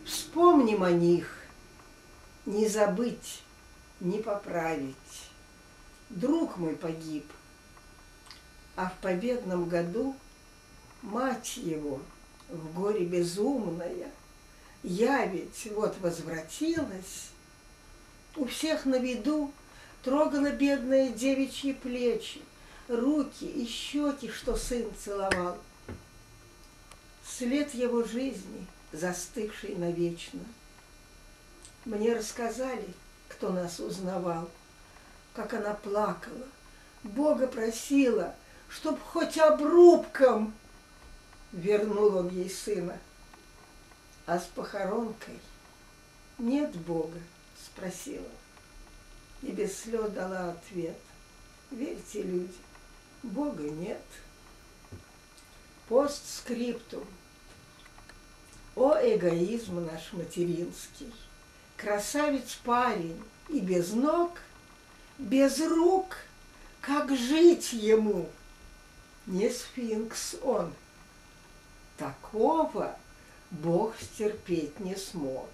Вспомним о них, не забыть, не поправить. Друг мой погиб, а в победном году мать его, в горе безумная, я ведь вот возвратилась, у всех на виду трогала бедные девичьи плечи, руки и щеки, что сын целовал. След его жизни, застывший навечно. Мне рассказали, кто нас узнавал, как она плакала, Бога просила, чтоб хоть обрубком вернул он ей сына. А с похоронкой нет Бога, спросила, и без слез дала ответ. Верьте, люди, Бога нет. Постскриптум. О, эгоизм наш материнский! Красавец парень и без ног, без рук, как жить ему? Не сфинкс он. Такого Бог стерпеть не смог.